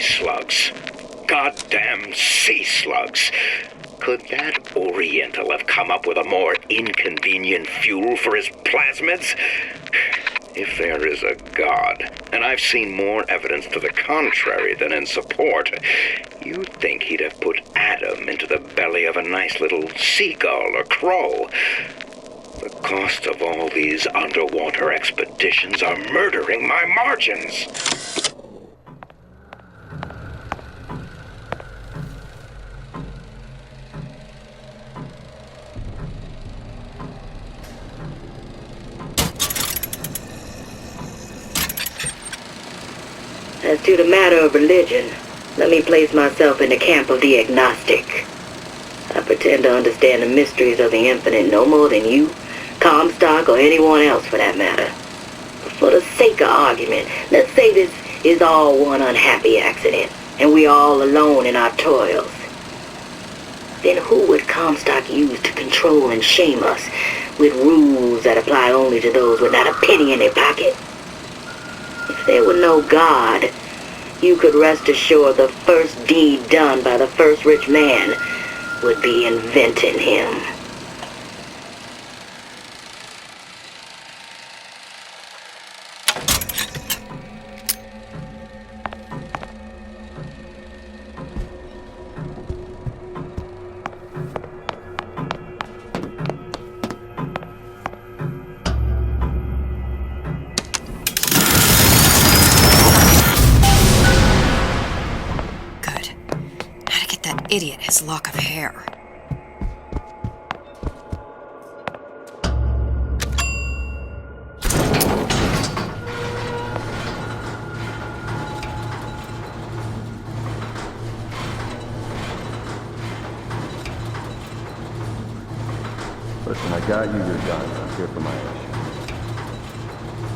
slugs. Goddamn sea slugs. Could that Oriental have come up with a more inconvenient fuel for his plasmids? If there is a God, and I've seen more evidence to the contrary than in support, you'd think he'd have put Adam into the belly of a nice little seagull or crow. The cost of all these underwater expeditions are murdering my margins. As to the matter of religion, let me place myself in the camp of the agnostic. I pretend to understand the mysteries of the infinite no more than you, Comstock, or anyone else for that matter. For the sake of argument, let's say this is all one unhappy accident, and we are all alone in our toils. Then who would Comstock use to control and shame us with rules that apply only to those with not a penny in their pocket? If there were no God, you could rest assured the first deed done by the first rich man would be inventing him. Idiot, his lock of hair. Listen, I got you your gun. I'm here for my issue.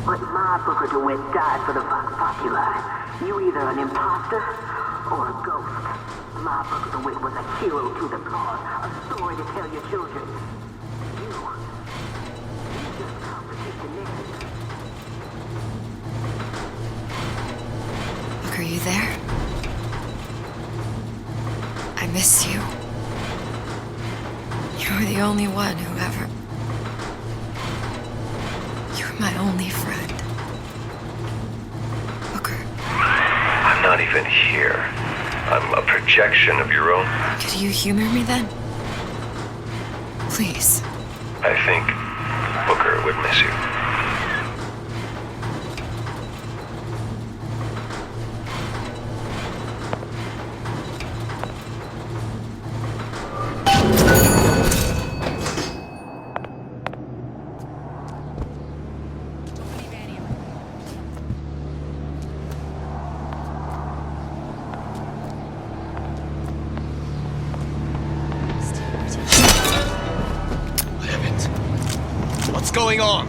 But my Booker DeWitt died for the Vox Populi. You either an imposter or a ghost. My Booker DeWitt was a hero to the cause, a story to tell your children. You just complicate the narrative. Look, are you there? I miss you. You were the only one who ever... You were my only friend. Booker. I'm not even here. I'm a projection of your own. Could you humor me then? Please. I think Booker would miss you. What's going on?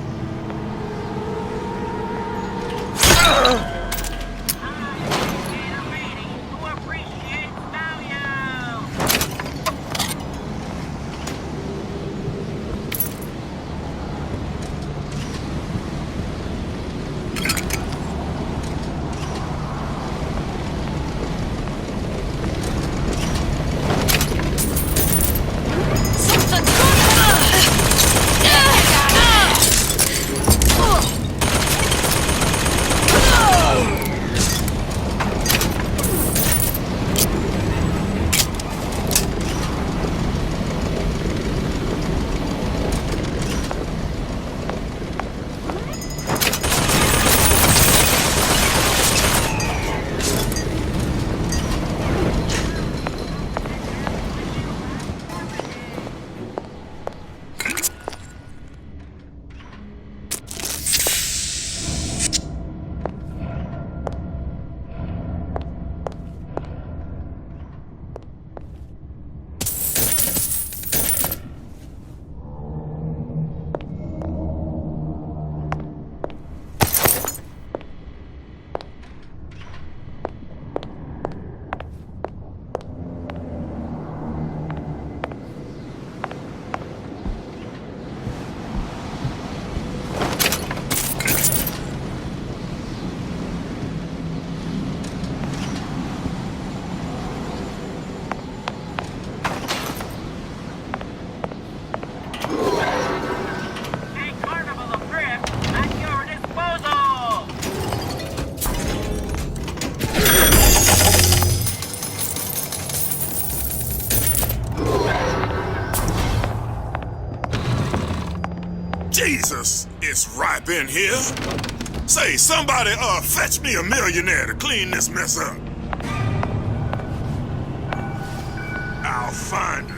up in here. Say, somebody, fetch me a millionaire to clean this mess up. I'll find her.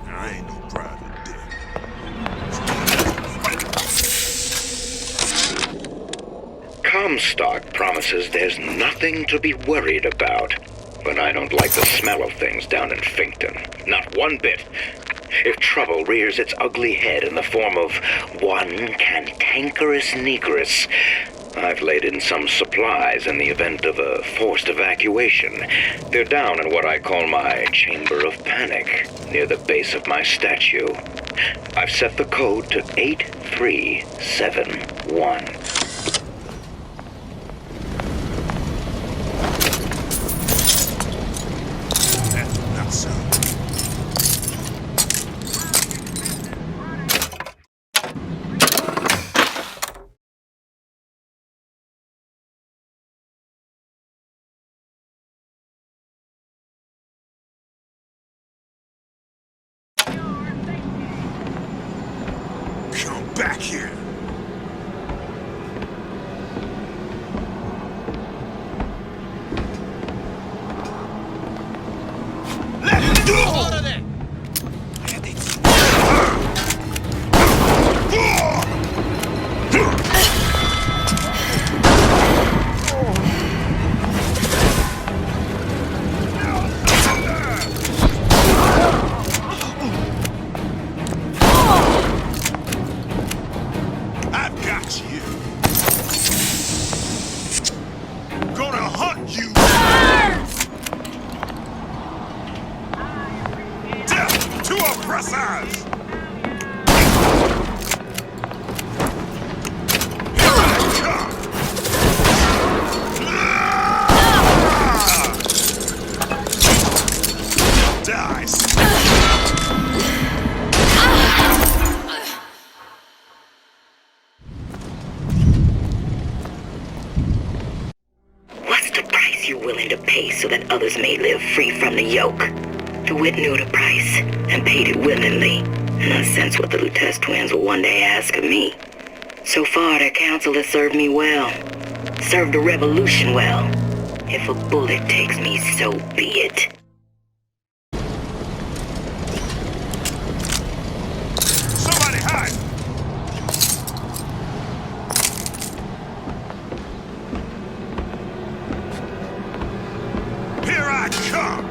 I ain't no private dick. Comstock promises there's nothing to be worried about. But I don't like the smell of things down in Finkton. Not one bit. If trouble rears its ugly head in the form of one cantankerous negress, I've laid in some supplies in the event of a forced evacuation. They're down in what I call my chamber of panic, near the base of my statue. I've set the code to 8371. Not so. Come back here. Let's go! I've got you. Gonna hunt you. Death to oppressors. Here I come. Die. What's the price you're willing to pay so that others may live free from the yoke? DeWitt knew the price and paid it willingly, and I sense what the Lutece twins will one day ask of me. So far, their counsel has served me well. Served the revolution well. If a bullet takes me, so be it. Somebody hide. Here I come.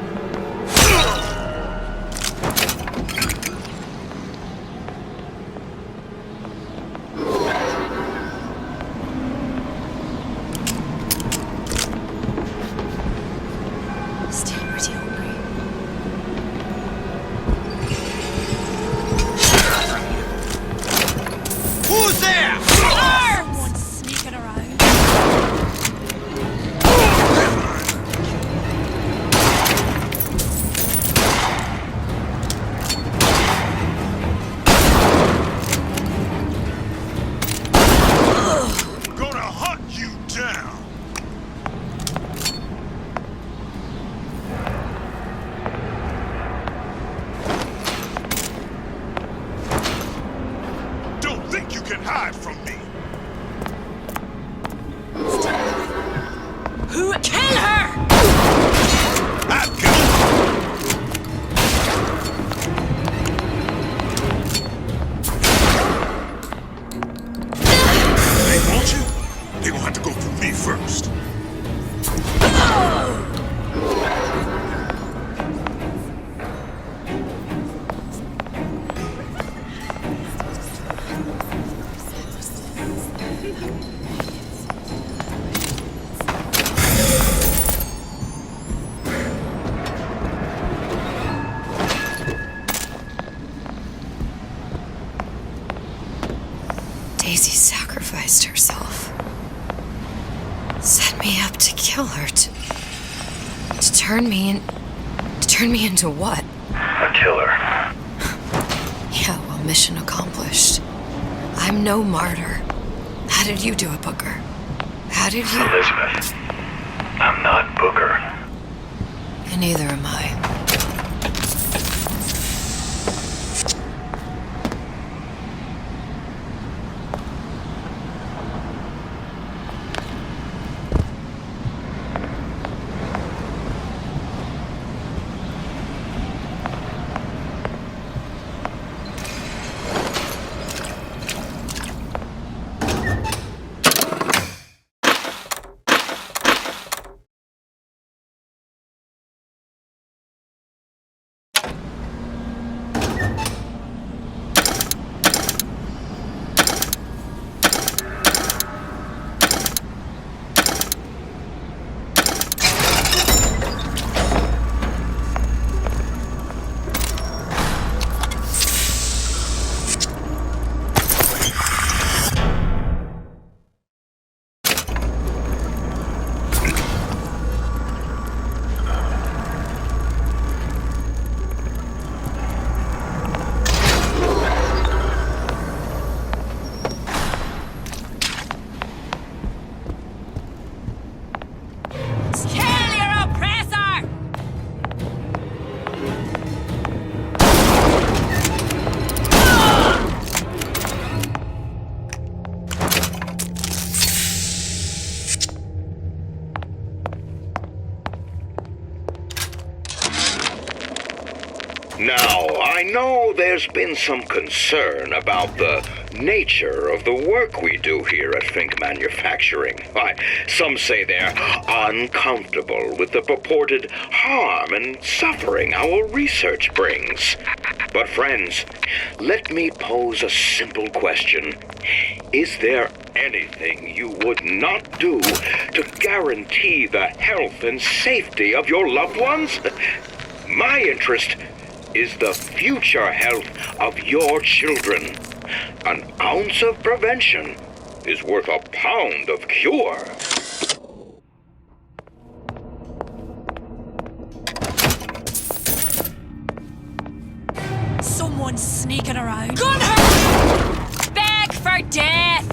Still pretty hungry. Who's there? Someone's sneaking around. Gonna hunt you down. Don't think you can hide from me. Who? Kill her! I've got They want you? They gonna have to go through me first. Daisy sacrificed herself. Set me up to kill her, to turn me into what? A killer. Yeah, well, mission accomplished. I'm no martyr. How did you do it, Booker? How did you... Elizabeth, I'm not Booker. And neither am I. Now, I know there's been some concern about the nature of the work we do here at Fink Manufacturing. Why, some say they're uncomfortable with the purported harm and suffering our research brings. But friends, let me pose a simple question. Is there anything you would not do to guarantee the health and safety of your loved ones? My interest is the future health of your children. An ounce of prevention is worth a pound of cure. Someone's sneaking around. Gun her! Beg for death!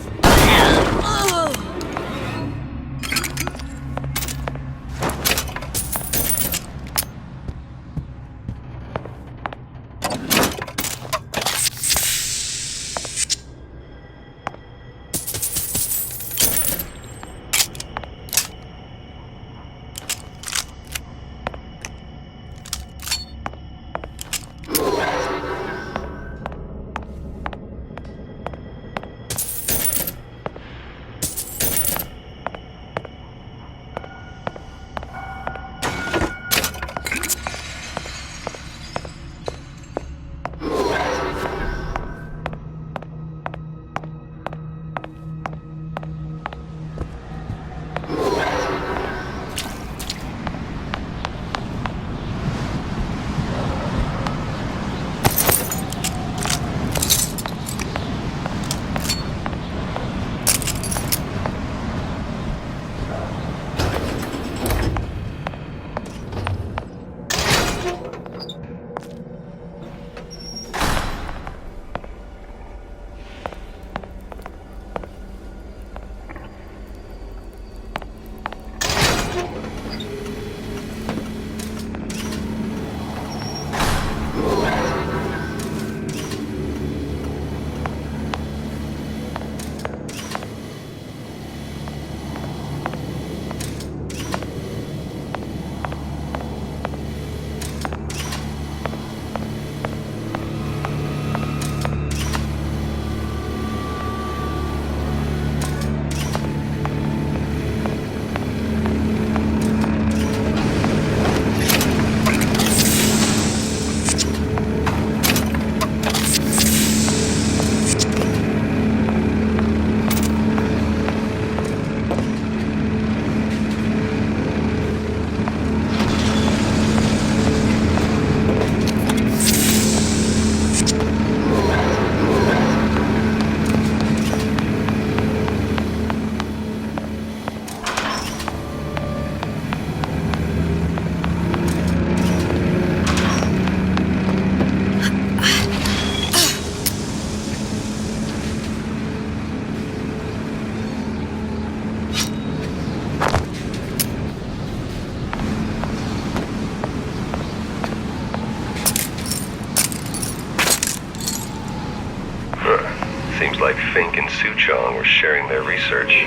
Seems like Fink and Suchong were sharing their research.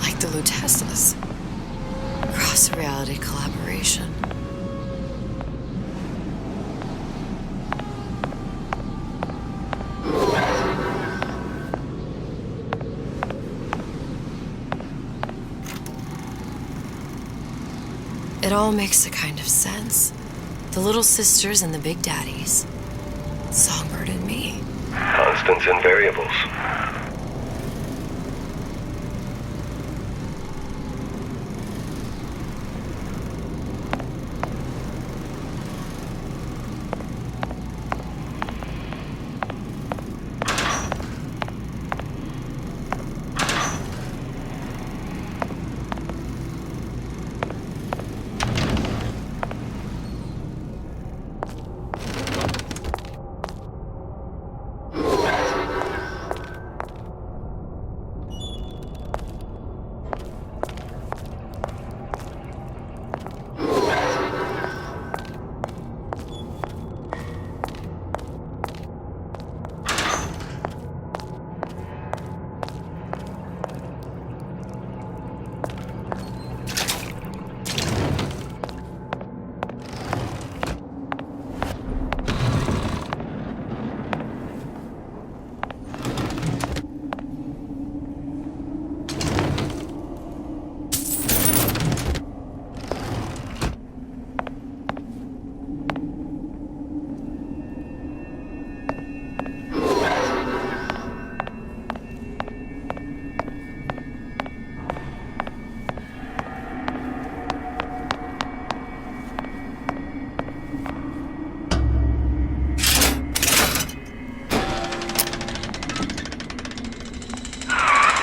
Like the Lutesses. Cross-reality collaboration. It all makes a kind of sense. The little sisters and the big daddies. Songbird and me. Constants and variables.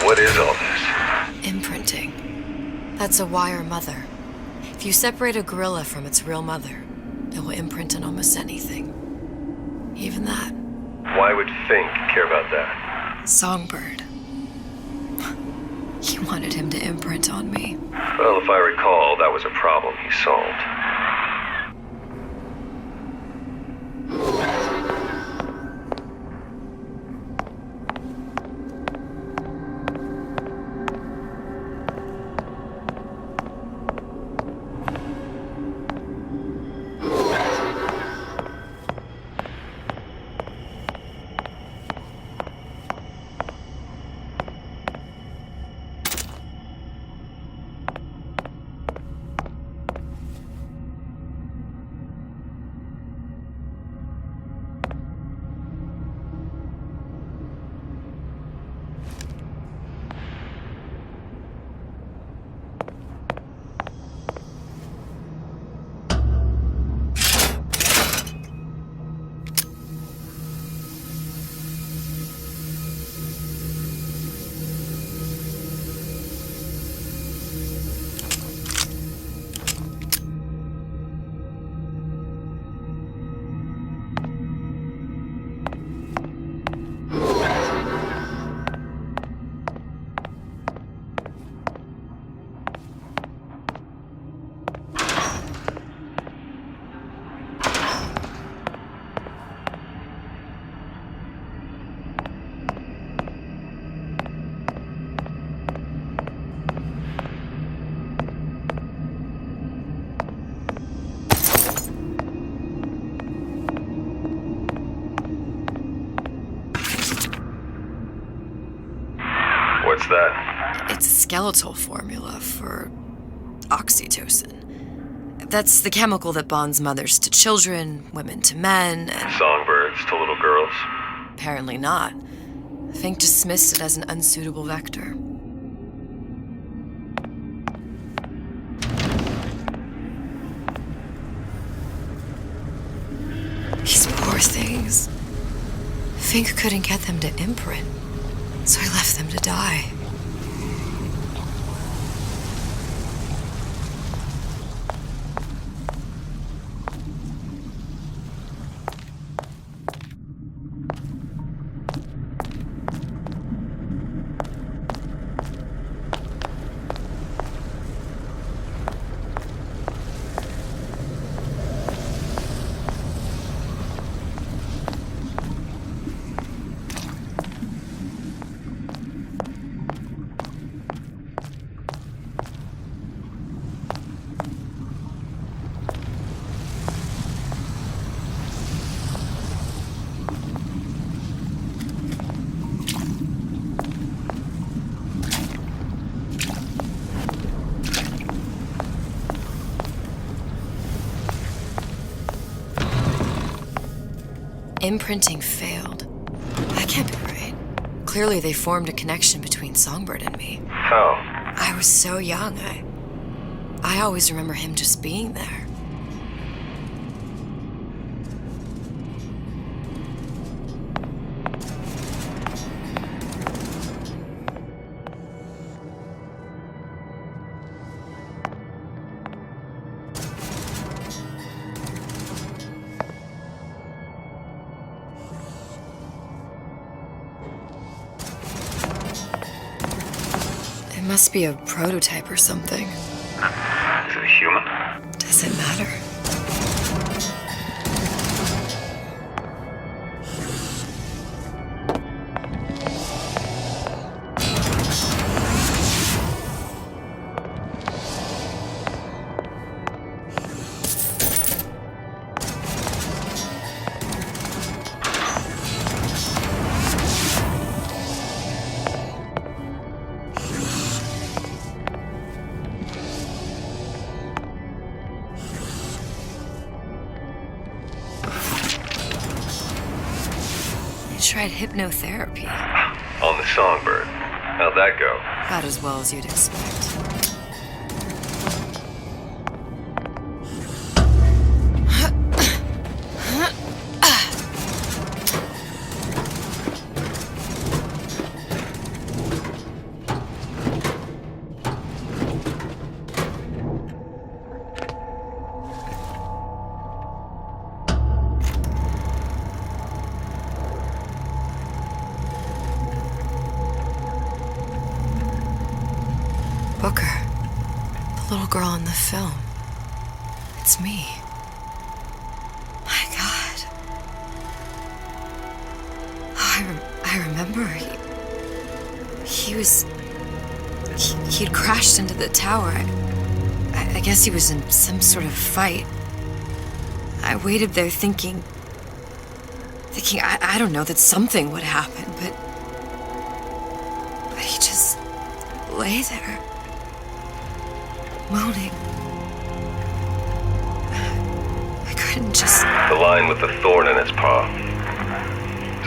What is all this? Imprinting. That's a wire mother. If you separate a gorilla from its real mother, it will imprint on almost anything. Even that. Why would Fink care about that? Songbird. He wanted him to imprint on me. Well, if I recall, that was a problem he solved. What's that? It's a skeletal formula for oxytocin. That's the chemical that bonds mothers to children, women to men, and... Songbirds to little girls? Apparently not. Fink dismissed it as an unsuitable vector. These poor things. Fink couldn't get them to imprint, so he left them to die. imprinting failed. That can't be right. Clearly they formed a connection between Songbird and me. How? I was so young, I always remember him just being there. It must be a prototype or something. Is it a human? Does it matter? Tried hypnotherapy. On the Songbird. How'd that go? About as well as you'd expect. Booker, the little girl in the film. It's me. My God. Oh, I remember. He'd crashed into the tower. I guess he was in some sort of fight. I waited there thinking I don't know, that something would happen, but he just lay there. Moaning. I couldn't just... The line with the thorn in its paw.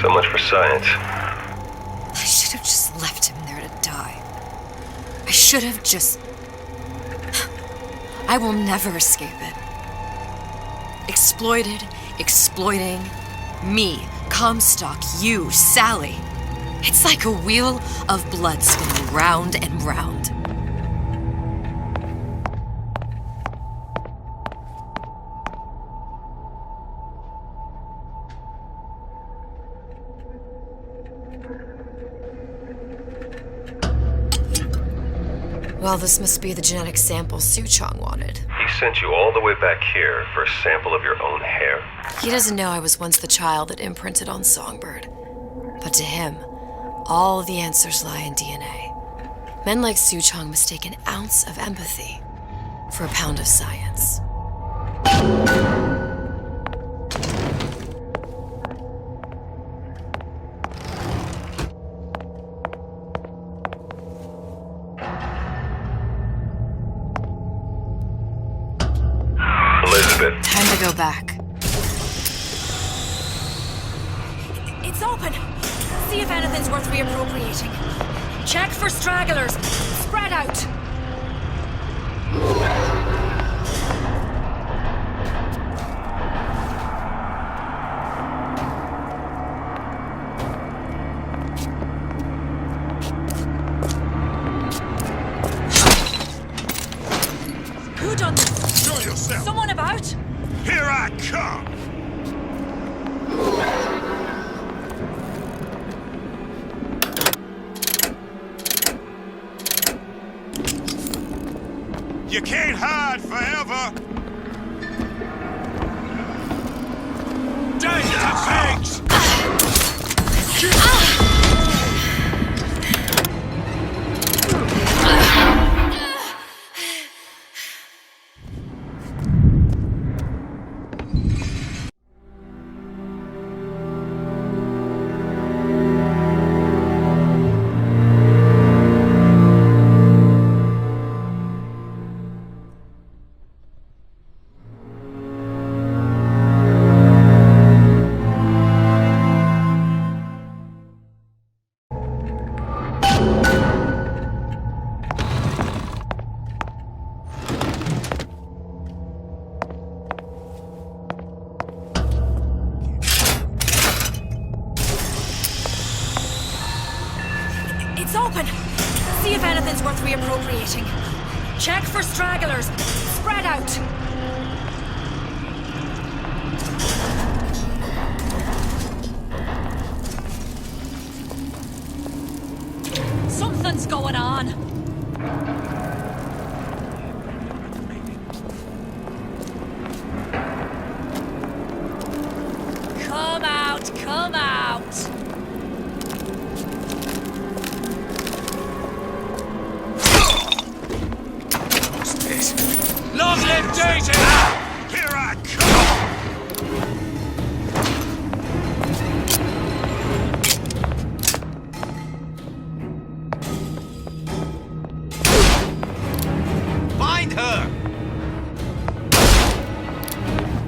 So much for science. I should have just left him there to die. I should have just... I will never escape it. Exploited, exploiting, me, Comstock, you, Sally. It's like a wheel of blood spinning round and round. Well, this must be the genetic sample Suchong wanted. He sent you all the way back here for a sample of your own hair? He doesn't know I was once the child that imprinted on Songbird. But to him, all the answers lie in DNA. Men like Suchong mistake an ounce of empathy for a pound of science. Elizabeth. Time to go back. It's open. See if anything's worth reappropriating. Check for stragglers. Spread out. Who done this? Show yourself. Someone about? Here I come. You can't hide forever. Danger, pigs! It's open. See if anything's worth reappropriating. Check for stragglers. Spread out. Something's going on. Come out, come out. Long live Daisy! Here I come! Find her!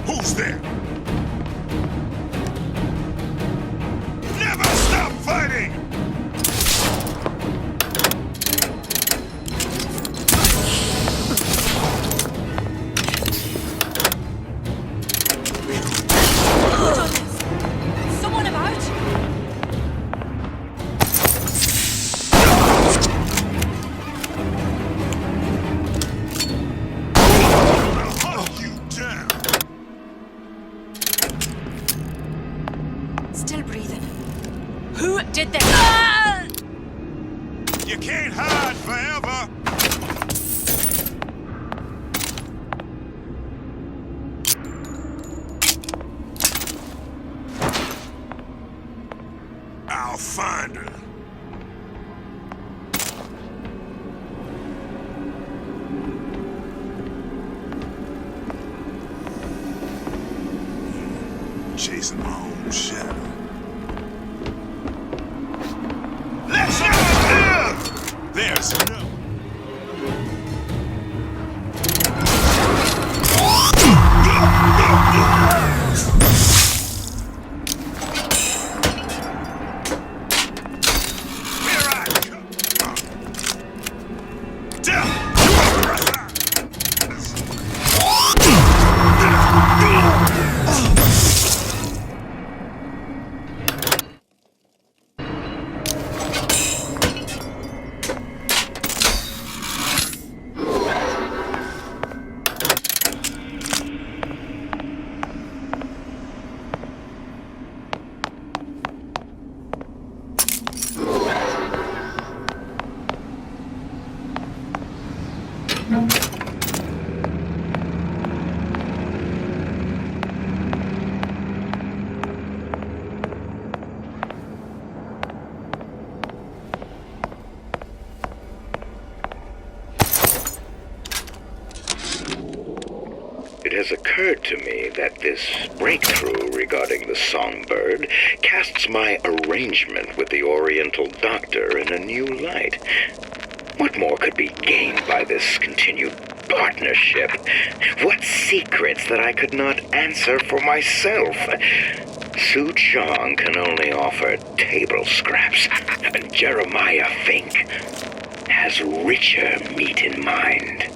Who's there? Never stop fighting! Someone about? I'll hunt you down! Still breathing. Who did this? Ah! You can't hide forever! I'll find her. Chasing my own shadow. Let's live! There's no. Here I come. Death to a brother! It has occurred to me that this breakthrough regarding the songbird casts my arrangement with the Oriental Doctor in a new light. What more could be gained by this continued partnership? What secrets that I could not answer for myself? Su Chong can only offer table scraps, and Jeremiah Fink has richer meat in mind.